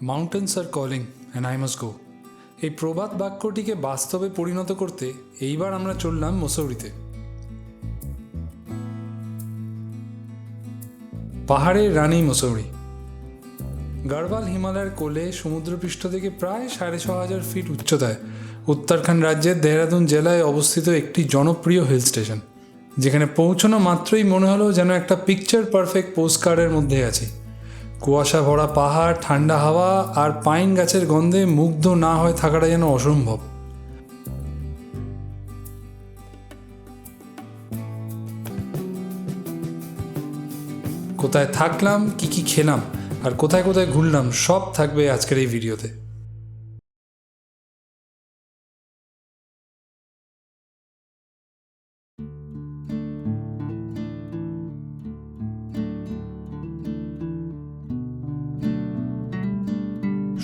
Mountains are calling and I must go. এই প্রবাদ বাক্যটিকে বাস্তবে পরিণত করতে এইবার আমরা চললাম মসৌরিতে। পাহাড়ের রানী মসৌরি। গড়বাল হিমালয়ের কোলে সমুদ্রপৃষ্ঠ থেকে প্রায় 6,500 ফিট উচ্চতায় উত্তরাখণ্ড রাজ্যের দেহরাদুন জেলায় অবস্থিত একটি জনপ্রিয় হিল স্টেশন, যেখানে পৌঁছানো মাত্রই মনে হলো যেন একটা পিকচার পারফেক্ট পোস্টকার্ডের মধ্যে আছি। কুয়াশা ভরা পাহাড়, ঠান্ডা হাওয়া আর পাইন গাছের গন্ধে মুগ্ধ না হয়ে থাকাটা যেন অসম্ভব। কোথায় থাকলাম, কি খেলাম আর কোথায় কোথায় ঘুরলাম সব থাকবে আজকের এই ভিডিওতে।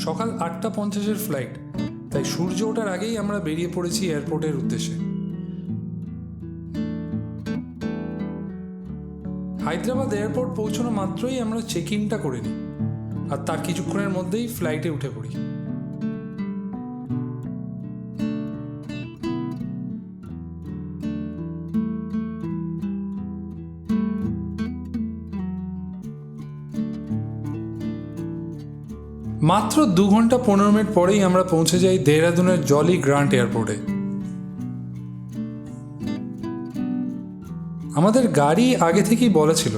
সকাল 8:50 ফ্লাইট, তাই সূর্য ওঠার আগেই আমরা বেরিয়ে পড়েছি এয়ারপোর্টের উদ্দেশ্যে। হায়দ্রাবাদ এয়ারপোর্ট পৌঁছানো মাত্রই আমরা চেক ইনটা করে নিই, আর তার কিছুক্ষণের মধ্যেই ফ্লাইটে উঠে পড়ি। মাত্র 2 ঘন্টা 15 মিনিট পরেই আমরা পৌঁছে যাই দেহরাদুনের জলি গ্রান্ট এয়ারপোর্টে। আমাদের গাড়ি আগে থেকেই বলা ছিল,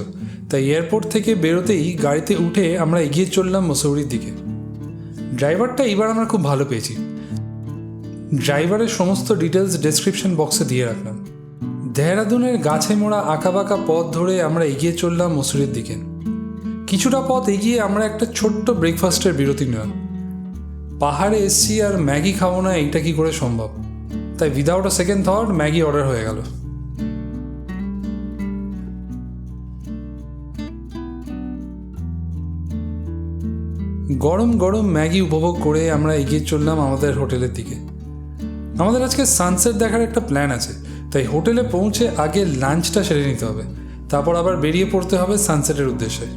তাই এয়ারপোর্ট থেকে বেরোতেই গাড়িতে উঠে আমরা এগিয়ে চললাম মসৌরির দিকে। ড্রাইভারটা এবার আমরা খুব ভালো পেয়েছি। ড্রাইভারের সমস্ত ডিটেলস ডেসক্রিপশন বক্সে দিয়ে রাখলাম। দেহরাদুনের গাছে মোড়া আঁকাবাঁকা পথ ধরে আমরা এগিয়ে চললাম মসৌরির দিকে। কিছুটা পথ এগিয়ে আমরা একটা ছোট্ট ব্রেকফাস্টের বিরতি নিলাম। পাহাড়ে এসছি আর ম্যাগি খাবো না, এইটা কি করে সম্ভব? তাই without a second thought Maggi order হয়ে গেল। গরম গরম ম্যাগি উপভোগ করে আমরা এগিয়ে চললাম আমাদের হোটেলের দিকে। আমাদের আজকে সানসেট দেখার একটা প্ল্যান আছে, তাই হোটেলে পৌঁছে আগে লাঞ্চটা সেরে নিতে হবে, তারপর আবার বেরিয়ে পড়তে হবে সানসেটের উদ্দেশ্যে।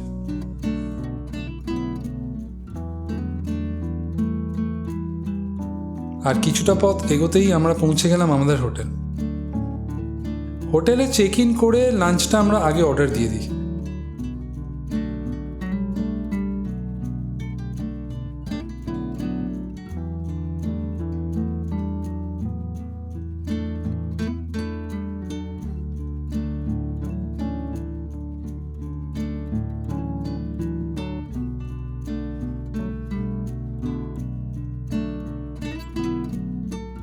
আর কিছুটা পথ এগোতেই আমরা পৌঁছে গেলাম আমাদের হোটেলে চেক ইন করে লাঞ্চটা আমরা আগে অর্ডার দিয়ে দিই।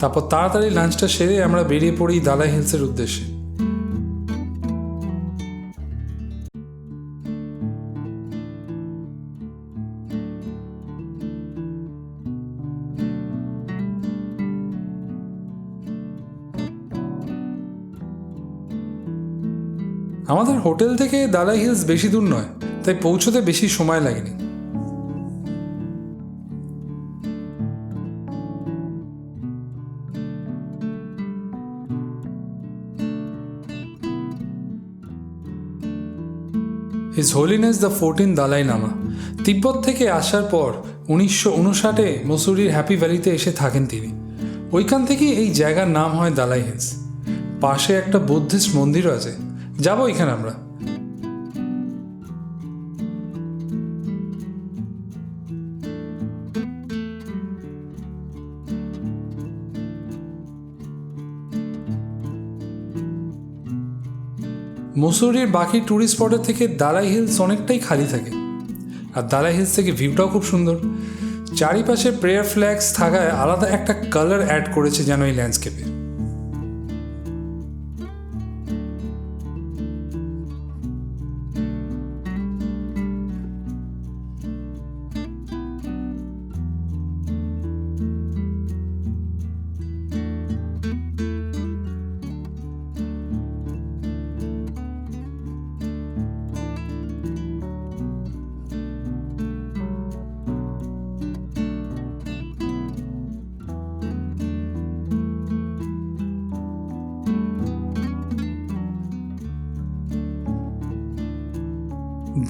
তারপর তাড়াতাড়ি লাঞ্চটা সেরে আমরা বেরিয়ে পড়ি দালাই হিলসের উদ্দেশ্যে। আমাদের হোটেল থেকে দালাই হিলস বেশি দূর নয়, তাই পৌঁছতে বেশি সময় লাগেনি। His holiness the 14th Dalai Lama তিব্বত থেকে আসার পর 1959-এ মসুরির হ্যাপি ভ্যালিতে এসে থাকেন তিনি। ওইখান থেকেই এই জায়গার নাম হয় দালাই হিলস। পাশে একটা বুদ্ধিস্ট মন্দিরও আছে, যাবো এখানে আমরা। মসুরির বাকি ট্যুরিস্ট স্পটের থেকে দালাই হিলস অনেকটাই খালি থাকে, আর দালাই হিলস থেকে ভিউটাও খুব সুন্দর। চারিপাশে প্রেয়ার ফ্ল্যাগস থাকায় আলাদা একটা কালার অ্যাড করেছে যেন এই ল্যান্ডস্কেপে।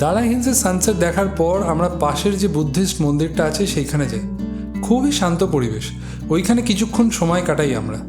দালাই হিলসের সানসেট দেখার পর আমরা পাশের যে বুদ্ধিস্ট মন্দিরটা আছে সেইখানে যাই। খুবই শান্ত পরিবেশ, ওইখানে কিছুক্ষণ সময় কাটাই আমরা।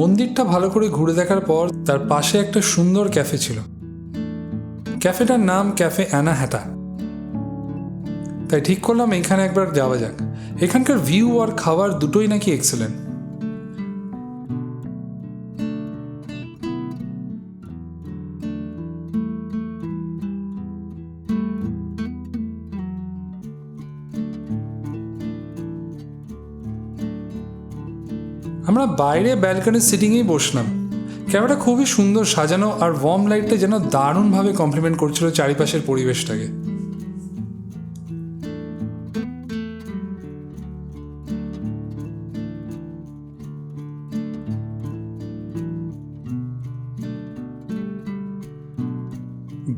মন্দিরটা ভালো করে ঘুরে দেখার পর তার পাশে একটা সুন্দর ক্যাফে ছিল। ক্যাফেটার নাম ক্যাফে অ্যানা হ্যাটা। তাই ঠিক করলাম এখানে একবার যাওয়া যাক। এখানকার ভিউ আর খাবার দুটোই নাকি এক্সেলেন্ট। আমরা বাইরে ব্যালকনির সিটিংয়েই বসলাম। ক্যাফেটা খুবই সুন্দর সাজানো আর ওয়ার্ম লাইটটা যেন দারুণভাবে কমপ্লিমেন্ট করছিল চারিপাশের পরিবেশটাকে।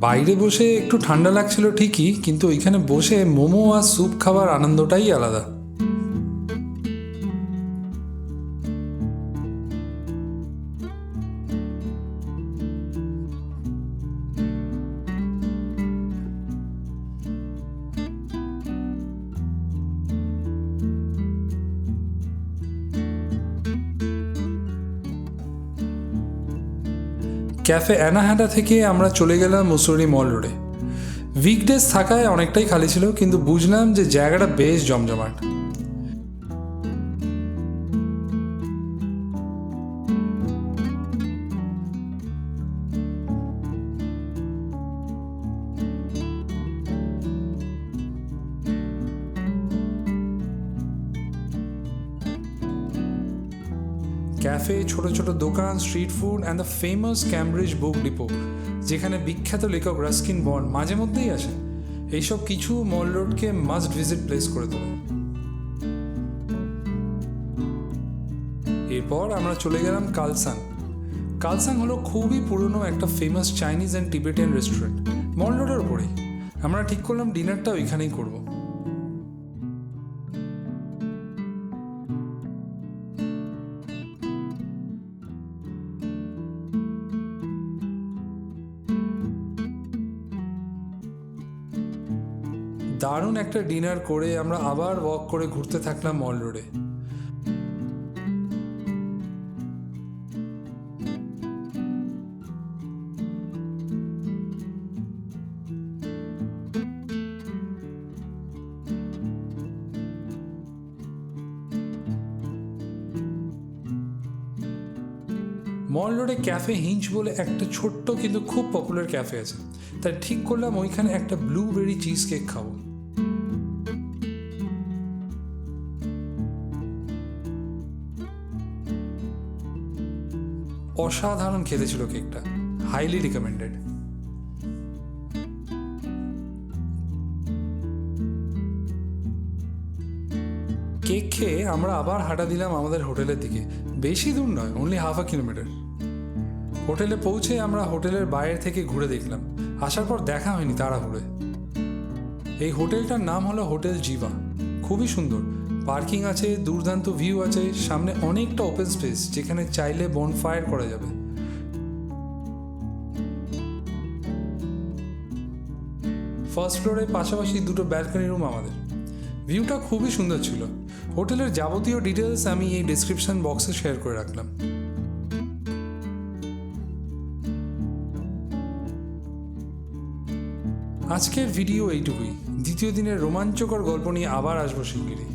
বাইরে বসে একটু ঠান্ডা লাগছিল ঠিকই, কিন্তু ওইখানে বসে মোমো আর স্যুপ খাবার আনন্দটাই আলাদা। ক্যাফে অ্যানা হ্যাটা থেকে আমরা চলে গেলাম মুসৌরি মল রোডে। উইকডেজ থাকায় অনেকটাই খালি ছিল, কিন্তু বুঝলাম যে জায়গাটা বেশ জমজমাট। ক্যাফে, ছোট ছোট দোকান, street food and the famous Cambridge book depot, যেখানে বিখ্যাত লেখক রাস্কিন বন্ড মাঝে মধ্যেই আসে। এইসব কিছু মল রোডকে মাস্ট ভিজিট প্লেস করে তোলে। এরপর আমরা চলে গেলাম কালসাং। কালসাং হলো খুবই পুরনো একটা famous Chinese and Tibetan restaurant, Mall রোডের ওপরেই। আমরা ঠিক করলাম ডিনারটা ওইখানেই করবো। দারুণ একটা ডিনার করে আমরা আবার ওয়াক করে ঘুরতে থাকলাম মল রোডে। মল রোডে ক্যাফে হিঞ্চ বলে একটা ছোট্ট কিন্তু খুব পপুলার ক্যাফে আছে। তাই ঠিক করলাম ওইখানে একটা ব্লুবেরি চিজ কেক খাবো। অসাধারণ খেতে ছিল কেকটা, হাইলি রিকমেন্ডেড। কেক খেয়ে আমরা আবার হাঁটা দিলাম আমাদের হোটেলের দিকে। বেশি দূর নয়, অনলি হাফ আ কিলোমিটার। হোটেলে পৌঁছে আমরা হোটেলের বাইরে থেকে ঘুরে দেখলাম। আসার পর দেখা হয়নি তাড়াহুড়োয়। এই হোটেলটার নাম হলো হোটেল জিভা। খুবই সুন্দর, পার্কিং আছে, দুর্দান্ত ভিউ আছে, সামনে অনেকটা ওপেন স্পেস যেখানে চাইলে বনফায়ার করা যাবে। ফার্স্ট ফ্লোরের পাশাপাশি দুটো ব্যালকনি রুম আমাদের। ভিউটা খুবই সুন্দর ছিল। হোটেলের যাবতীয় ডিটেলস আমি এই ডেসক্রিপশন বক্সে শেয়ার করে রাখলাম। আজকের ভিডিও এইটুকুই। দ্বিতীয় দিনের রোমাঞ্চকর গল্প নিয়ে আবার আসবো শিগগিরই।